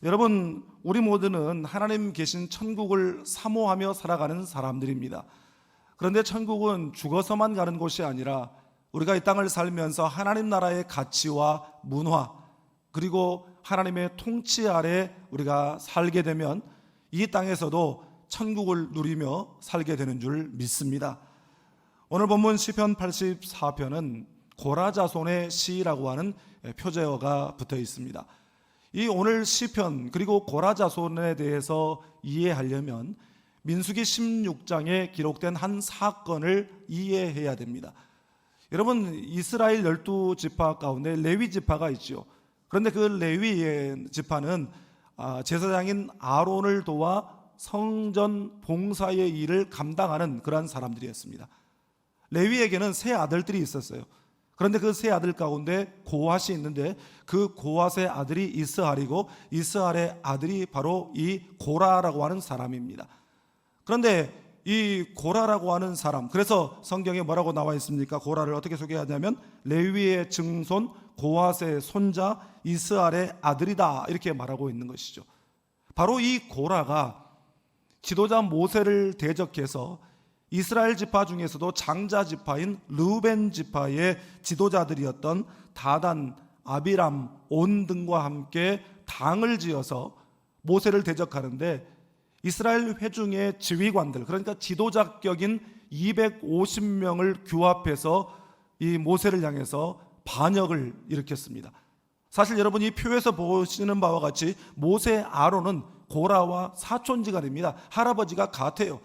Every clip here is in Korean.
여러분, 우리 모두는 하나님 계신 천국을 사모하며 살아가는 사람들입니다. 그런데 천국은 죽어서만 가는 곳이 아니라 우리가 이 땅을 살면서 하나님 나라의 가치와 문화, 그리고 하나님의 통치 아래 우리가 살게 되면 이 땅에서도 천국을 누리며 살게 되는 줄 믿습니다. 오늘 본문 시편 84편은 고라자손의 시라고 하는 표제어가 붙어 있습니다. 이 오늘 시편 그리고 고라자손에 대해서 이해하려면 민수기 16장에 기록된 한 사건을 이해해야 됩니다. 여러분, 이스라엘 12지파 가운데 레위 지파가 있죠. 그런데 그 레위 지파는 제사장인 아론을 도와 성전 봉사의 일을 감당하는 그러한 사람들이었습니다. 레위에게는 세 아들들이 있었어요. 그런데 그 세 아들 가운데 고핫이 있는데 그 고핫의 아들이 이스할이고 이스할의 아들이 바로 이 고라라고 하는 사람입니다. 그런데 이 고라라고 하는 사람, 그래서 성경에 뭐라고 나와 있습니까? 고라를 어떻게 소개하냐면 레위의 증손 고핫의 손자 이스할의 아들이다, 이렇게 말하고 있는 것이죠. 바로 이 고라가 지도자 모세를 대적해서 이스라엘 지파 중에서도 장자 지파인 르우벤 지파의 지도자들이었던 다단, 아비람, 온 등과 함께 당을 지어서 모세를 대적하는데 이스라엘 회중의 지휘관들, 그러니까 지도자격인 250명을 규합해서 이 모세를 향해서 반역을 일으켰습니다. 사실 여러분, 이 표에서 보시는 바와 같이 모세 아론은 고라와 사촌지간입니다. 할아버지가 같아요.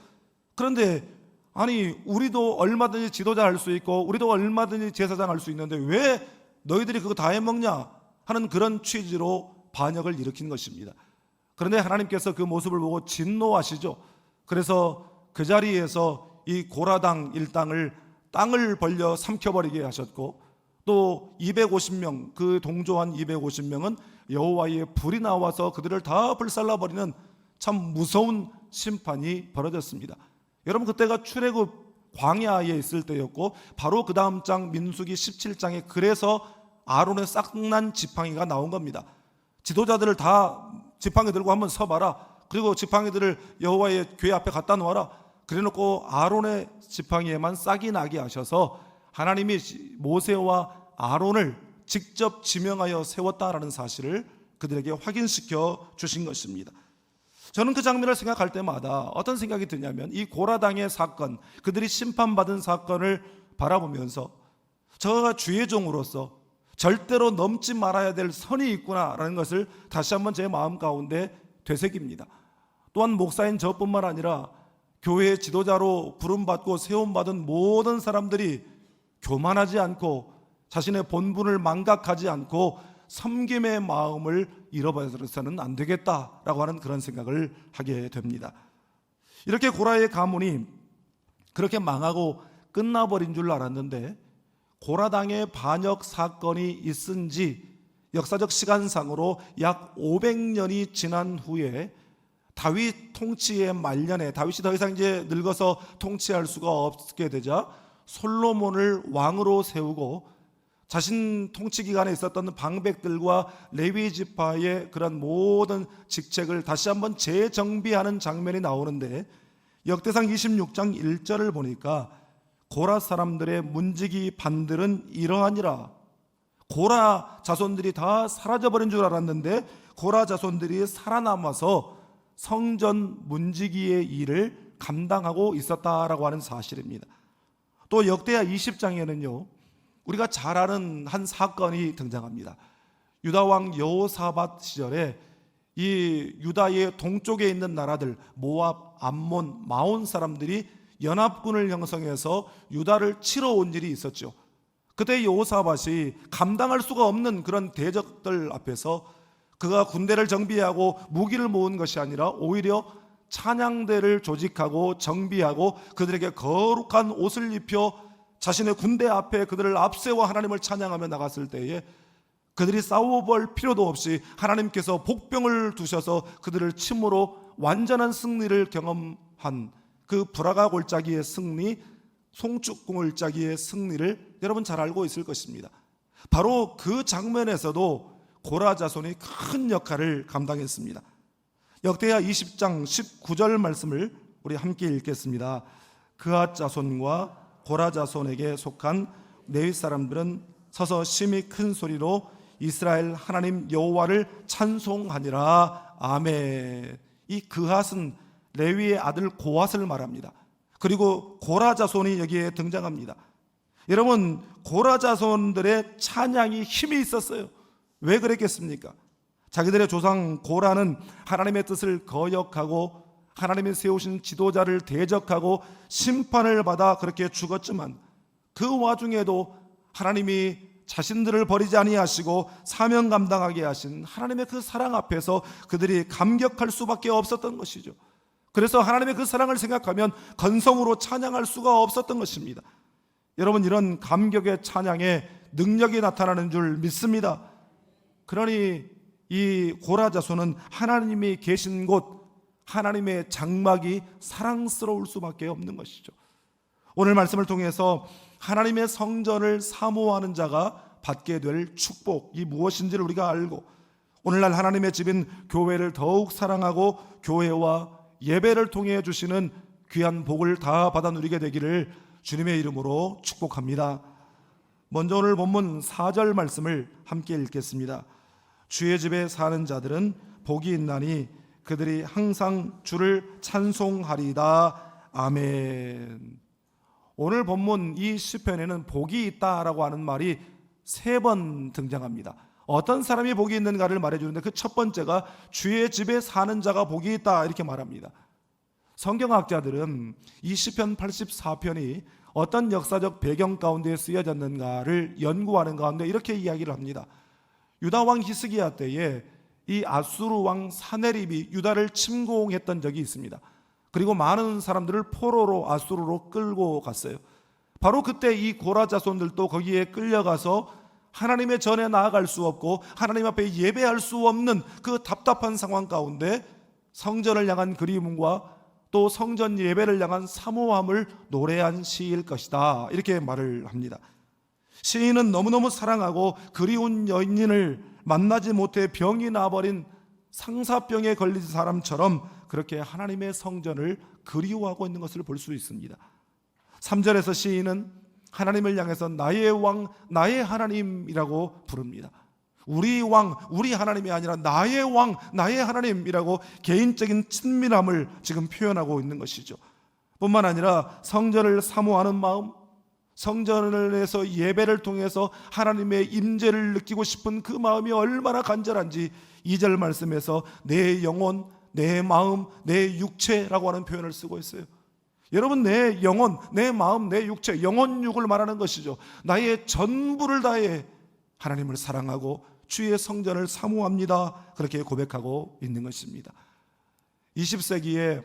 그런데 아니, 우리도 얼마든지 지도자 할 수 있고 우리도 얼마든지 제사장 할 수 있는데 왜 너희들이 그거 다 해먹냐 하는 그런 취지로 반역을 일으킨 것입니다. 그런데 하나님께서 그 모습을 보고 진노하시죠. 그래서 그 자리에서 이 고라당 일당을 땅을 벌려 삼켜버리게 하셨고, 또 250명, 그 동조한 250명은 여호와의 불이 나와서 그들을 다 불살라버리는 참 무서운 심판이 벌어졌습니다. 여러분, 그때가 출애굽 광야에 있을 때였고, 바로 그 다음 장 민수기 17장에 그래서 아론의 싹난 지팡이가 나온 겁니다. 지도자들을 다 지팡이 들고 한번 서봐라, 그리고 지팡이들을 여호와의 궤 앞에 갖다 놓아라, 그래놓고 아론의 지팡이에만 싹이 나게 하셔서 하나님이 모세와 아론을 직접 지명하여 세웠다라는 사실을 그들에게 확인시켜 주신 것입니다. 저는 그 장면을 생각할 때마다 어떤 생각이 드냐면, 이 고라당의 사건, 그들이 심판받은 사건을 바라보면서 저가 주의 종으로서 절대로 넘지 말아야 될 선이 있구나라는 것을 다시 한번 제 마음 가운데 되새깁니다. 또한 목사인 저뿐만 아니라 교회의 지도자로 부름받고 세움받은 모든 사람들이 교만하지 않고 자신의 본분을 망각하지 않고 섬김의 마음을 잃어버려서는 안 되겠다라고 하는 그런 생각을 하게 됩니다. 이렇게 고라의 가문이 그렇게 망하고 끝나버린 줄 알았는데, 고라당의 반역 사건이 있은 지 역사적 시간상으로 약 500년이 지난 후에 다윗 통치의 말년에, 다윗이 더 이상 이제 늙어서 통치할 수가 없게 되자 솔로몬을 왕으로 세우고 자신 통치 기간에 있었던 방백들과 레위 지파의 그런 모든 직책을 다시 한번 재정비하는 장면이 나오는데, 역대상 26장 1절을 보니까 고라 사람들의 문지기 반들은 이러하니라. 고라 자손들이 다 사라져버린 줄 알았는데 고라 자손들이 살아남아서 성전 문지기의 일을 감당하고 있었다라고 하는 사실입니다. 또 역대하 20장에는요 우리가 잘 아는 한 사건이 등장합니다. 유다왕 여호사밧 시절에 이 유다의 동쪽에 있는 나라들 모압, 암몬, 마온 사람들이 연합군을 형성해서 유다를 치러 온 일이 있었죠. 그때 여호사밧이 감당할 수가 없는 그런 대적들 앞에서 그가 군대를 정비하고 무기를 모은 것이 아니라 오히려 찬양대를 조직하고 정비하고 그들에게 거룩한 옷을 입혀 자신의 군대 앞에 그들을 앞세워 하나님을 찬양하며 나갔을 때에 그들이 싸워볼 필요도 없이 하나님께서 복병을 두셔서 그들을 침으로 완전한 승리를 경험한 그 브라가 골짜기의 승리, 송축 골짜기의 승리를 여러분 잘 알고 있을 것입니다. 바로 그 장면에서도 고라 자손이 큰 역할을 감당했습니다. 역대하 20장 19절 말씀을 우리 함께 읽겠습니다. 그앗 자손과 고라 자손에게 속한 레위 사람들은 서서 심히 큰 소리로 이스라엘 하나님 여호와를 찬송하니라. 아멘. 이 그앗은 레위의 아들 고앗을 말합니다. 그리고 고라 자손이 여기에 등장합니다. 여러분, 고라 자손들의 찬양이 힘이 있었어요. 왜 그랬겠습니까? 자기들의 조상 고라는 하나님의 뜻을 거역하고 하나님이 세우신 지도자를 대적하고 심판을 받아 그렇게 죽었지만, 그 와중에도 하나님이 자신들을 버리지 아니하시고 사명 감당하게 하신 하나님의 그 사랑 앞에서 그들이 감격할 수밖에 없었던 것이죠. 그래서 하나님의 그 사랑을 생각하면 건성으로 찬양할 수가 없었던 것입니다. 여러분, 이런 감격의 찬양에 능력이 나타나는 줄 믿습니다. 그러니 이 고라 자손은 하나님이 계신 곳, 하나님의 장막이 사랑스러울 수밖에 없는 것이죠. 오늘 말씀을 통해서 하나님의 성전을 사모하는 자가 받게 될 축복이 무엇인지를 우리가 알고, 오늘날 하나님의 집인 교회를 더욱 사랑하고 교회와 예배를 통해 주시는 귀한 복을 다 받아 누리게 되기를 주님의 이름으로 축복합니다. 먼저 오늘 본문 4절 말씀을 함께 읽겠습니다. 주의 집에 사는 자들은 복이 있나니 그들이 항상 주를 찬송하리다. 아멘. 오늘 본문 이 시편에는 복이 있다라고 하는 말이 3번 등장합니다. 어떤 사람이 복이 있는가를 말해주는데, 그 첫 번째가 주의 집에 사는 자가 복이 있다, 이렇게 말합니다. 성경학자들은 이 시편 84편이 어떤 역사적 배경 가운데 쓰여졌는가를 연구하는 가운데 이렇게 이야기를 합니다. 유다 왕 히스기야 때에 이 아수르 왕 사네립이 유다를 침공했던 적이 있습니다. 그리고 많은 사람들을 포로로 아수르로 끌고 갔어요. 바로 그때 이 고라 자손들도 거기에 끌려가서 하나님의 전에 나아갈 수 없고 하나님 앞에 예배할 수 없는 그 답답한 상황 가운데 성전을 향한 그리움과 또 성전 예배를 향한 사모함을 노래한 시일 것이다, 이렇게 말을 합니다. 시인은 너무너무 사랑하고 그리운 여인을 만나지 못해 병이 나버린 상사병에 걸린 사람처럼 그렇게 하나님의 성전을 그리워하고 있는 것을 볼 수 있습니다. 3절에서 시인은 하나님을 향해서 나의 왕, 나의 하나님이라고 부릅니다. 우리 왕, 우리 하나님이 아니라 나의 왕, 나의 하나님이라고 개인적인 친밀함을 지금 표현하고 있는 것이죠. 뿐만 아니라 성전을 사모하는 마음, 성전에서 예배를 통해서 하나님의 임재를 느끼고 싶은 그 마음이 얼마나 간절한지 2절 말씀에서 내 영혼, 내 마음, 내 육체라고 하는 표현을 쓰고 있어요. 여러분, 내 영혼, 내 마음, 내 육체, 영혼육을 말하는 것이죠. 나의 전부를 다해 하나님을 사랑하고 주의 성전을 사모합니다, 그렇게 고백하고 있는 것입니다. 20세기에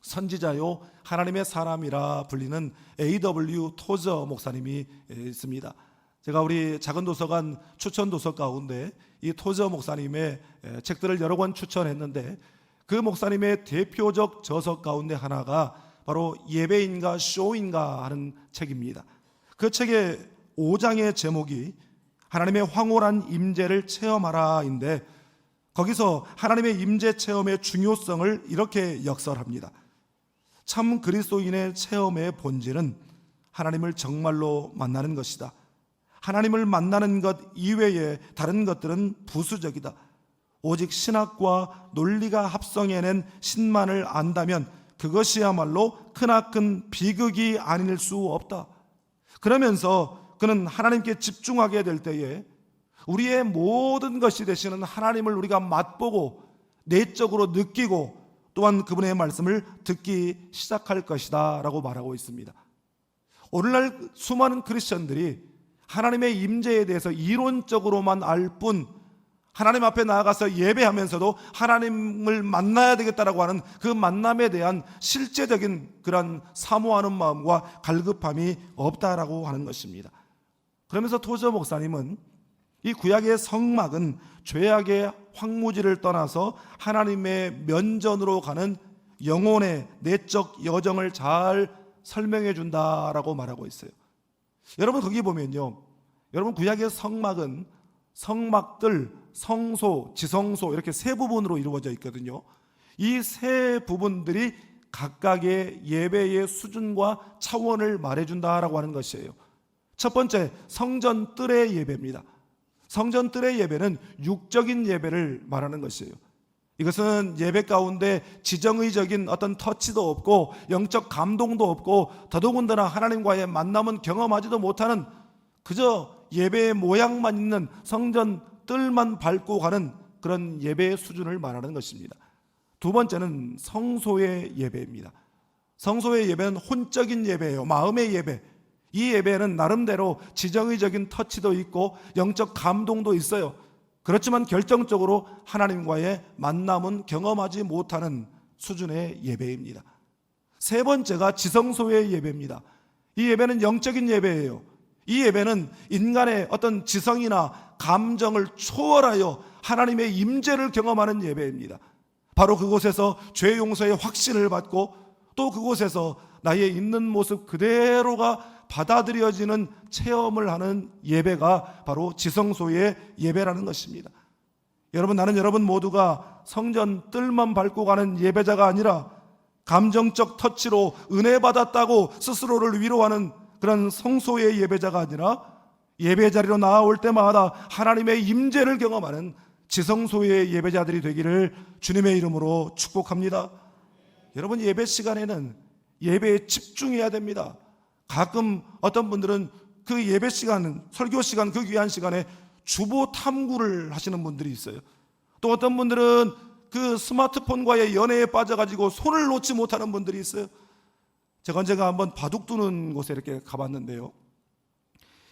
선지자요 하나님의 사람이라 불리는 A.W. 토저 목사님이 있습니다. 제가 우리 작은 도서관 추천 도서 가운데 이 토저 목사님의 책들을 여러 권 추천했는데, 그 목사님의 대표적 저서 가운데 하나가 바로 예배인가 쇼인가 하는 책입니다. 그 책의 5장의 제목이 하나님의 황홀한 임재를 체험하라인데, 거기서 하나님의 임재 체험의 중요성을 이렇게 역설합니다. 참 그리스도인의 체험의 본질은 하나님을 정말로 만나는 것이다. 하나님을 만나는 것 이외에 다른 것들은 부수적이다. 오직 신학과 논리가 합성해낸 신만을 안다면 그것이야말로 크나큰 비극이 아닐 수 없다. 그러면서 그는 하나님께 집중하게 될 때에 우리의 모든 것이 되시는 하나님을 우리가 맛보고 내적으로 느끼고 또한 그분의 말씀을 듣기 시작할 것이다 라고 말하고 있습니다. 오늘날 수많은 크리스천들이 하나님의 임재에 대해서 이론적으로만 알 뿐, 하나님 앞에 나아가서 예배하면서도 하나님을 만나야 되겠다라고 하는 그 만남에 대한 실제적인 그런 사모하는 마음과 갈급함이 없다라고 하는 것입니다. 그러면서 토저 목사님은 이 구약의 성막은 죄악의 황무지를 떠나서 하나님의 면전으로 가는 영혼의 내적 여정을 잘 설명해 준다라고 말하고 있어요. 여러분, 거기 보면요, 여러분, 구약의 성막은 성막들, 성소, 지성소 이렇게 세 부분으로 이루어져 있거든요. 이 세 부분들이 각각의 예배의 수준과 차원을 말해준다라고 하는 것이에요. 첫 번째, 성전 뜰의 예배입니다. 성전 뜰의 예배는 육적인 예배를 말하는 것이에요. 이것은 예배 가운데 지정의적인 어떤 터치도 없고 영적 감동도 없고 더더군다나 하나님과의 만남은 경험하지도 못하는 그저 예배의 모양만 있는 성전 뜰만 밟고 가는 그런 예배의 수준을 말하는 것입니다. 두 번째는 성소의 예배입니다. 성소의 예배는 혼적인 예배예요. 마음의 예배. 이 예배는 나름대로 지정의적인 터치도 있고 영적 감동도 있어요. 그렇지만 결정적으로 하나님과의 만남은 경험하지 못하는 수준의 예배입니다. 세 번째가 지성소의 예배입니다. 이 예배는 영적인 예배예요. 이 예배는 인간의 어떤 지성이나 감정을 초월하여 하나님의 임재를 경험하는 예배입니다. 바로 그곳에서 죄 용서의 확신을 받고 또 그곳에서 나의 있는 모습 그대로가 받아들여지는 체험을 하는 예배가 바로 지성소의 예배라는 것입니다. 여러분, 나는 여러분 모두가 성전 뜰만 밟고 가는 예배자가 아니라 감정적 터치로 은혜 받았다고 스스로를 위로하는 그런 성소의 예배자가 아니라 예배 자리로 나아올 때마다 하나님의 임재를 경험하는 지성소의 예배자들이 되기를 주님의 이름으로 축복합니다. 여러분, 예배 시간에는 예배에 집중해야 됩니다. 가끔 어떤 분들은 그 예배 시간은, 설교 시간, 그 귀한 시간에 주보 탐구를 하시는 분들이 있어요. 또 어떤 분들은 그 스마트폰과의 연애에 빠져가지고 손을 놓지 못하는 분들이 있어요. 제가 언젠가 한번 바둑 두는 곳에 이렇게 가봤는데요,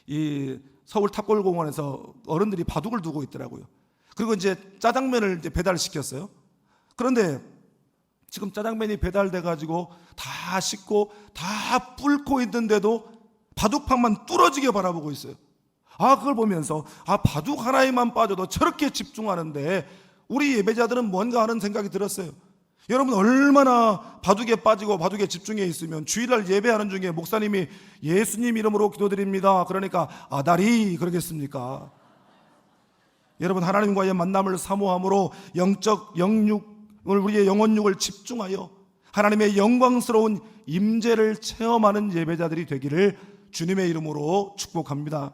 이 서울 탑골공원에서 어른들이 바둑을 두고 있더라고요. 그리고 이제 짜장면을 이제 배달시켰어요. 그런데 지금 짜장면이 배달돼가지고 다 식고 다 불고 있는데도 바둑판만 뚫어지게 바라보고 있어요. 그걸 보면서 바둑 하나에만 빠져도 저렇게 집중하는데 우리 예배자들은 뭔가 하는 생각이 들었어요. 여러분, 얼마나 바둑에 빠지고 바둑에 집중해 있으면 주일날 예배하는 중에 목사님이 예수님 이름으로 기도드립니다, 그러니까 아다리 그러겠습니까? 여러분, 하나님과의 만남을 사모함으로 영적 영육을, 우리의 영혼육을 집중하여 하나님의 영광스러운 임재를 체험하는 예배자들이 되기를 주님의 이름으로 축복합니다.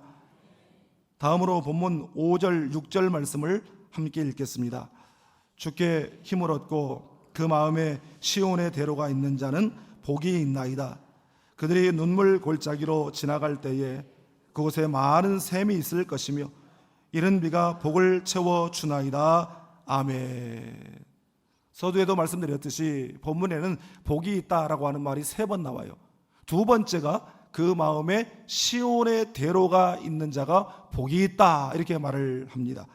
다음으로 본문 5절 6절 말씀을 함께 읽겠습니다. 주께 힘을 얻고 그 마음에 시온의 대로가 있는 자는 복이 있나이다. 그들이 눈물 골짜기로 지나갈 때에 그곳에 많은 샘이 있을 것이며 이른 비가 복을 채워주나이다. 아멘. 서두에도 말씀드렸듯이 본문에는 복이 있다라고 하는 말이 3번 나와요. 두 번째가 그 마음에 시온의 대로가 있는 자가 복이 있다, 이렇게 말을 합니다.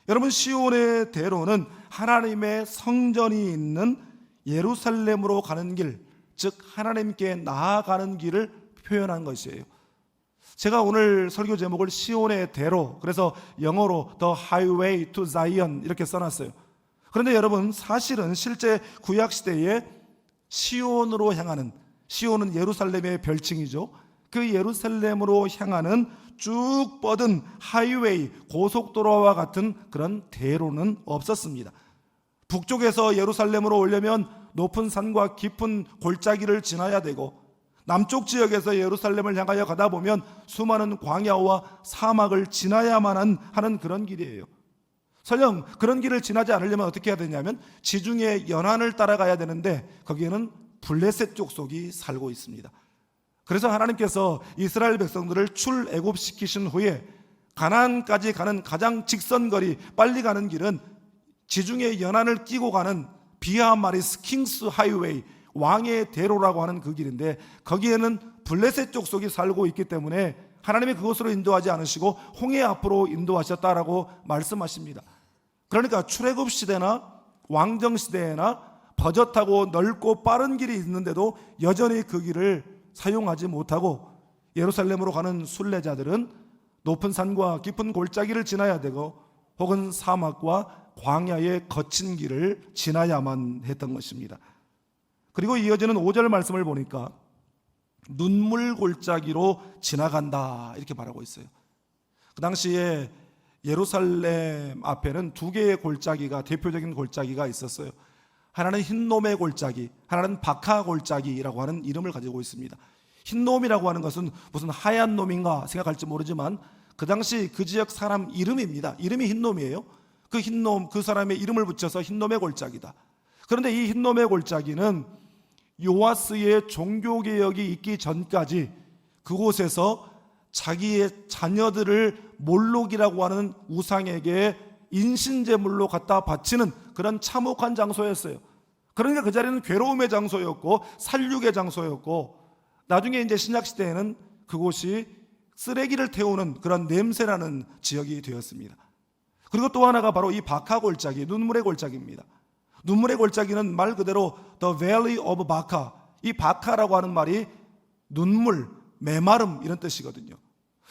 여러분, 시온의 대로는 하나님의 성전이 있는 예루살렘으로 가는 길, 즉 하나님께 나아가는 길을 표현한 것이에요. 제가 오늘 설교 제목을 시온의 대로, 그래서 영어로 The Highway to Zion 이렇게 써놨어요. 그런데 여러분, 사실은 실제 구약시대에 시온으로 향하는, 시온은 예루살렘의 별칭이죠. 그 예루살렘으로 향하는 쭉 뻗은 하이웨이, 고속도로와 같은 그런 대로는 없었습니다. 북쪽에서 예루살렘으로 오려면 높은 산과 깊은 골짜기를 지나야 되고, 남쪽 지역에서 예루살렘을 향하여 가다 보면 수많은 광야와 사막을 지나야만 하는 그런 길이에요. 설령 그런 길을 지나지 않으려면 어떻게 해야 되냐면 지중해 연안을 따라가야 되는데 거기에는 블레셋 족속이 살고 있습니다. 그래서 하나님께서 이스라엘 백성들을 출애굽시키신 후에 가나안까지 가는 가장 직선거리, 빨리 가는 길은 지중해 연안을 끼고 가는 비하마리스 킹스 하이웨이, 왕의 대로라고 하는 그 길인데 거기에는 블레셋 족속이 살고 있기 때문에 하나님이 그곳으로 인도하지 않으시고 홍해 앞으로 인도하셨다라고 말씀하십니다. 그러니까 출애굽 시대나 왕정 시대에나 버젓하고 넓고 빠른 길이 있는데도 여전히 그 길을 사용하지 못하고 예루살렘으로 가는 순례자들은 높은 산과 깊은 골짜기를 지나야 되고 혹은 사막과 광야의 거친 길을 지나야만 했던 것입니다. 그리고 이어지는 5절 말씀을 보니까 눈물 골짜기로 지나간다 이렇게 말하고 있어요. 그 당시에 예루살렘 앞에는 두 개의 골짜기가, 대표적인 골짜기가 있었어요. 하나는 흰놈의 골짜기, 하나는 박하 골짜기라고 하는 이름을 가지고 있습니다. 흰놈이라고 하는 것은 무슨 하얀 놈인가 생각할지 모르지만 그 당시 그 지역 사람 이름입니다. 이름이 흰놈이에요. 그 흰놈, 그 사람의 이름을 붙여서 흰놈의 골짜기다. 그런데 이 흰놈의 골짜기는 요아스의 종교개혁이 있기 전까지 그곳에서 자기의 자녀들을 몰록이라고 하는 우상에게 인신제물로 갖다 바치는 그런 참혹한 장소였어요. 그러니까 그 자리는 괴로움의 장소였고 살육의 장소였고, 나중에 이제 신약시대에는 그곳이 쓰레기를 태우는 그런 냄새나는 지역이 되었습니다. 그리고 또 하나가 바로 이 바카 골짜기, 눈물의 골짜기입니다. 눈물의 골짜기는 말 그대로 The Valley of Baca, 이 바카라고 하는 말이 눈물, 메마름 이런 뜻이거든요.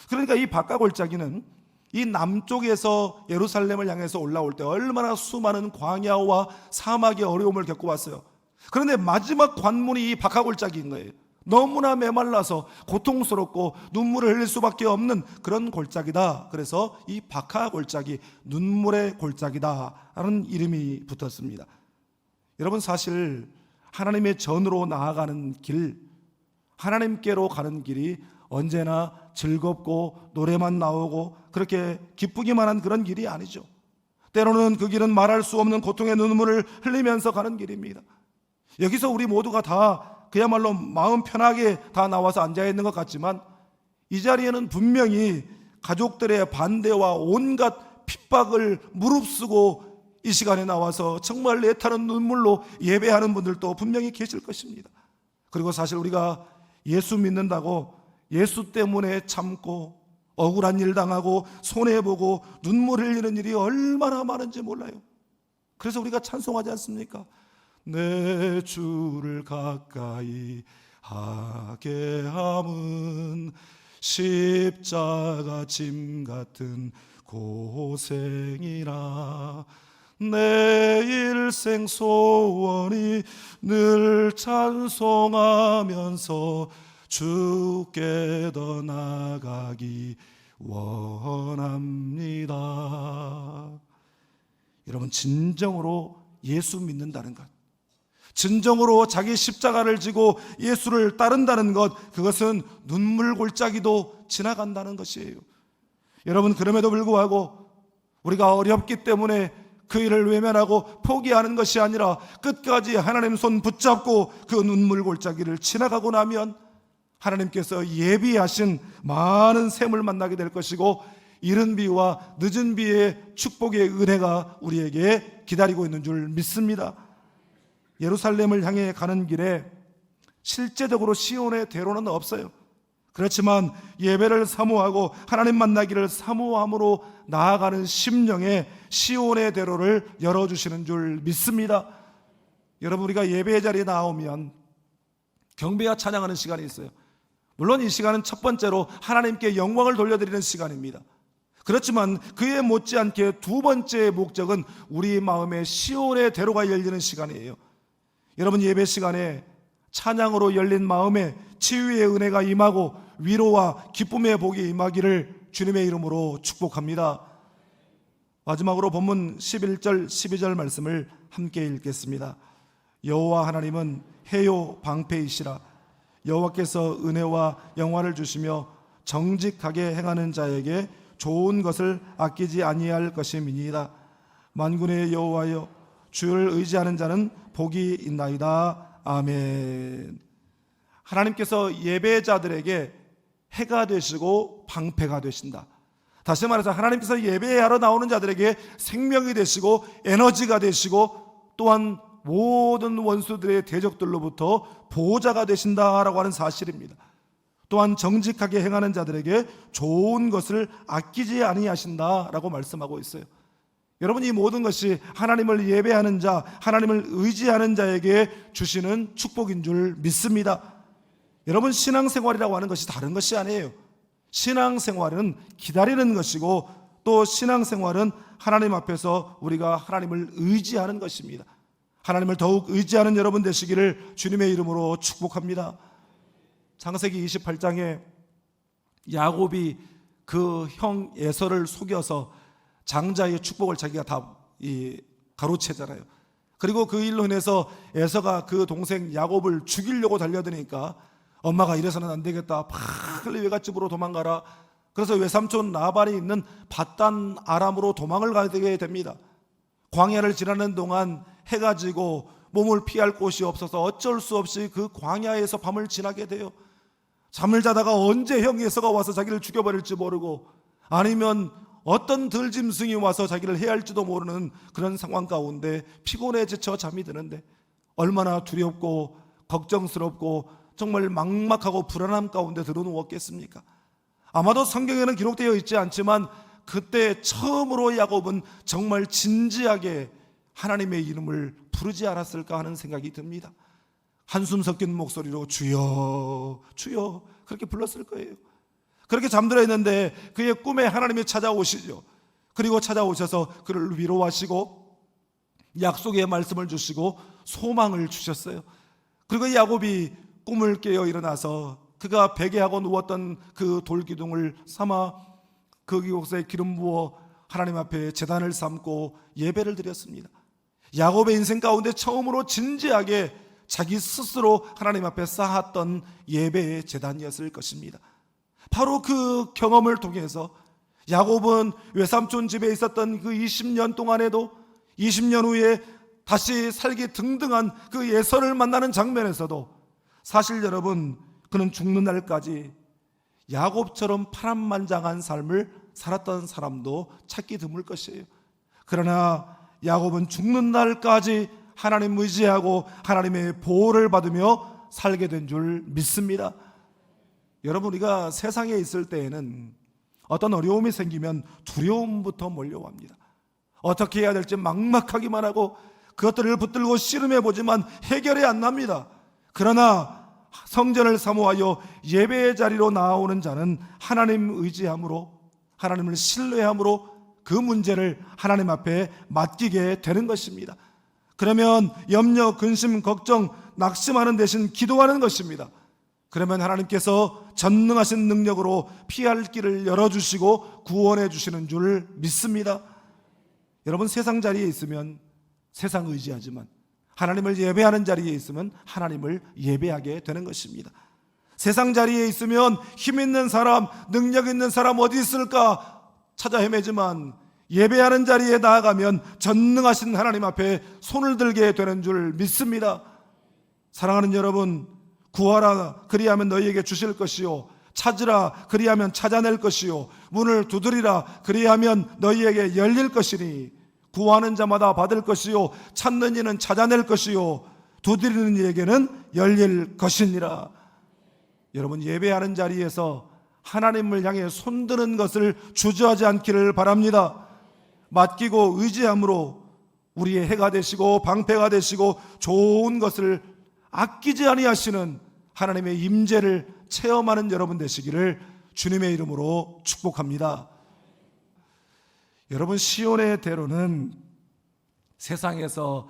그러니까 이 바카 골짜기는 이 남쪽에서 예루살렘을 향해서 올라올 때 얼마나 수많은 광야와 사막의 어려움을 겪고 왔어요. 그런데 마지막 관문이 이 바카 골짜기인 거예요. 너무나 메말라서 고통스럽고 눈물을 흘릴 수밖에 없는 그런 골짜기다. 그래서 이 바카 골짜기, 눈물의 골짜기다라는 이름이 붙었습니다. 여러분, 사실 하나님의 전으로 나아가는 길, 하나님께로 가는 길이 언제나 즐겁고 노래만 나오고 그렇게 기쁘기만 한 그런 길이 아니죠. 때로는 그 길은 말할 수 없는 고통의 눈물을 흘리면서 가는 길입니다. 여기서 우리 모두가 다 그야말로 마음 편하게 다 나와서 앉아 있는 것 같지만 이 자리에는 분명히 가족들의 반대와 온갖 핍박을 무릅쓰고 이 시간에 나와서 정말 애타는 눈물로 예배하는 분들도 분명히 계실 것입니다. 그리고 사실 우리가 예수 믿는다고 예수 때문에 참고 억울한 일 당하고 손해보고 눈물 흘리는 일이 얼마나 많은지 몰라요. 그래서 우리가 찬송하지 않습니까? 내 주를 가까이 하게 함은 십자가 짐 같은 고생이라. 내 일생 소원이 늘 찬송하면서 주께 더 나가기 원합니다. 여러분, 진정으로 예수 믿는다는 것, 진정으로 자기 십자가를 지고 예수를 따른다는 것, 그것은 눈물 골짜기도 지나간다는 것이에요. 여러분, 그럼에도 불구하고 우리가 어렵기 때문에 그 일을 외면하고 포기하는 것이 아니라 끝까지 하나님 손 붙잡고 그 눈물 골짜기를 지나가고 나면 하나님께서 예비하신 많은 샘을 만나게 될 것이고, 이른 비와 늦은 비의 축복의 은혜가 우리에게 기다리고 있는 줄 믿습니다. 예루살렘을 향해 가는 길에 실제적으로 시온의 대로는 없어요. 그렇지만 예배를 사모하고 하나님 만나기를 사모함으로 나아가는 심령에 시온의 대로를 열어주시는 줄 믿습니다. 여러분, 우리가 예배의 자리에 나오면 경배와 찬양하는 시간이 있어요. 물론 이 시간은 첫 번째로 하나님께 영광을 돌려드리는 시간입니다. 그렇지만 그에 못지않게 두 번째의 목적은 우리 마음에 시온의 대로가 열리는 시간이에요. 여러분, 예배 시간에 찬양으로 열린 마음에 치유의 은혜가 임하고 위로와 기쁨의 복이 임하기를 주님의 이름으로 축복합니다. 마지막으로 본문 11절 12절 말씀을 함께 읽겠습니다. 여호와 하나님은 해요 방패이시라. 여호와께서 은혜와 영화를 주시며 정직하게 행하는 자에게 좋은 것을 아끼지 아니할 것임이니이다. 만군의 여호와여, 주를 의지하는 자는 복이 있나이다. 아멘. 하나님께서 예배자들에게 해가 되시고 방패가 되신다. 다시 말해서 하나님께서 예배하러 나오는 자들에게 생명이 되시고 에너지가 되시고 또한 모든 원수들의 대적들로부터 보호자가 되신다라고 하는 사실입니다. 또한 정직하게 행하는 자들에게 좋은 것을 아끼지 아니하신다라고 말씀하고 있어요. 여러분, 이 모든 것이 하나님을 예배하는 자, 하나님을 의지하는 자에게 주시는 축복인 줄 믿습니다. 여러분, 신앙생활이라고 하는 것이 다른 것이 아니에요. 신앙생활은 기다리는 것이고 또 신앙생활은 하나님 앞에서 우리가 하나님을 의지하는 것입니다. 하나님을 더욱 의지하는 여러분 되시기를 주님의 이름으로 축복합니다. 창세기 28장에 야곱이 그 형 에서를 속여서 장자의 축복을 자기가 다 가로채잖아요. 그리고 그 일로 인해서 에서가 그 동생 야곱을 죽이려고 달려드니까 엄마가 이래서는 안 되겠다, 빨리 외갓집으로 도망가라. 그래서 외삼촌 라반이 있는 밧단 아람으로 도망을 가게 됩니다. 광야를 지나는 동안 해가 지고 몸을 피할 곳이 없어서 어쩔 수 없이 그 광야에서 밤을 지나게 돼요. 잠을 자다가 언제 형 에서가 와서 자기를 죽여버릴지 모르고, 아니면 어떤 들짐승이 와서 자기를 해할지도 모르는 그런 상황 가운데 피곤해 지쳐 잠이 드는데, 얼마나 두렵고 걱정스럽고 정말 막막하고 불안함 가운데 들어누웠겠습니까? 아마도 성경에는 기록되어 있지 않지만 그때 처음으로 야곱은 정말 진지하게 하나님의 이름을 부르지 않았을까 하는 생각이 듭니다. 한숨 섞인 목소리로 주여 주여 그렇게 불렀을 거예요. 그렇게 잠들어 있는데 그의 꿈에 하나님이 찾아오시죠. 그리고 찾아오셔서 그를 위로하시고 약속의 말씀을 주시고 소망을 주셨어요. 그리고 야곱이 꿈을 깨어 일어나서 그가 베개하고 누웠던 그 돌기둥을 삼아 그곳에 기름 부어 하나님 앞에 제단을 삼고 예배를 드렸습니다. 야곱의 인생 가운데 처음으로 진지하게 자기 스스로 하나님 앞에 쌓았던 예배의 제단이었을 것입니다. 바로 그 경험을 통해서 야곱은 외삼촌 집에 있었던 그 20년 동안에도 20년 후에 다시 살기 등등한 그 에서를 만나는 장면에서도 사실 여러분, 그는 죽는 날까지 야곱처럼 파란만장한 삶을 살았던 사람도 찾기 드물 것이에요. 그러나 야곱은 죽는 날까지 하나님 의지하고 하나님의 보호를 받으며 살게 된 줄 믿습니다. 여러분, 우리가 세상에 있을 때에는 어떤 어려움이 생기면 두려움부터 몰려옵니다. 어떻게 해야 될지 막막하기만 하고 그것들을 붙들고 씨름해 보지만 해결이 안 납니다. 그러나 성전을 사모하여 예배의 자리로 나오는 자는 하나님 의지함으로, 하나님을 신뢰함으로 그 문제를 하나님 앞에 맡기게 되는 것입니다. 그러면 염려, 근심, 걱정, 낙심하는 대신 기도하는 것입니다. 그러면 하나님께서 전능하신 능력으로 피할 길을 열어주시고 구원해 주시는 줄 믿습니다. 여러분, 세상 자리에 있으면 세상 의지하지만 하나님을 예배하는 자리에 있으면 하나님을 예배하게 되는 것입니다. 세상 자리에 있으면 힘 있는 사람, 능력 있는 사람 어디 있을까 찾아 헤매지만 예배하는 자리에 나아가면 전능하신 하나님 앞에 손을 들게 되는 줄 믿습니다. 사랑하는 여러분, 구하라 그리하면 너희에게 주실 것이요, 찾으라 그리하면 찾아낼 것이요, 문을 두드리라 그리하면 너희에게 열릴 것이니 구하는 자마다 받을 것이요, 찾는 이는 찾아낼 것이요, 두드리는 이에게는 열릴 것이니라. 여러분, 예배하는 자리에서 하나님을 향해 손드는 것을 주저하지 않기를 바랍니다. 맡기고 의지함으로 우리의 해가 되시고 방패가 되시고 좋은 것을 아끼지 아니하시는 하나님의 임재를 체험하는 여러분 되시기를 주님의 이름으로 축복합니다. 여러분, 시온의 대로는 세상에서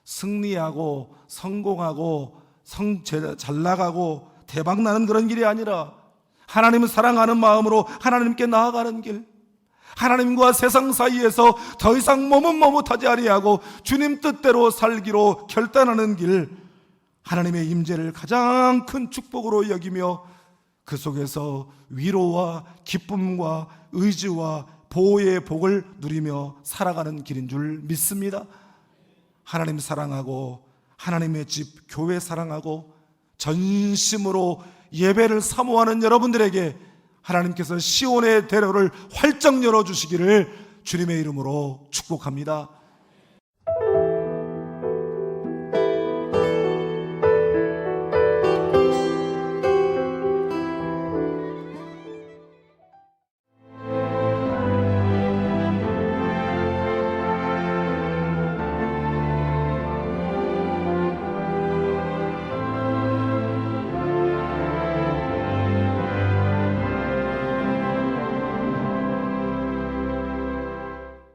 승리하고 성공하고 잘 나가고 대박나는 그런 길이 아니라 하나님을 사랑하는 마음으로 하나님께 나아가는 길, 하나님과 세상 사이에서 더 이상 머뭇머뭇하지 아니하고 주님 뜻대로 살기로 결단하는 길, 하나님의 임재를 가장 큰 축복으로 여기며 그 속에서 위로와 기쁨과 의지와 보호의 복을 누리며 살아가는 길인 줄 믿습니다. 하나님 사랑하고 하나님의 집, 교회 사랑하고 전심으로 예배를 사모하는 여러분들에게 하나님께서 시온의 대로를 활짝 열어주시기를 주님의 이름으로 축복합니다.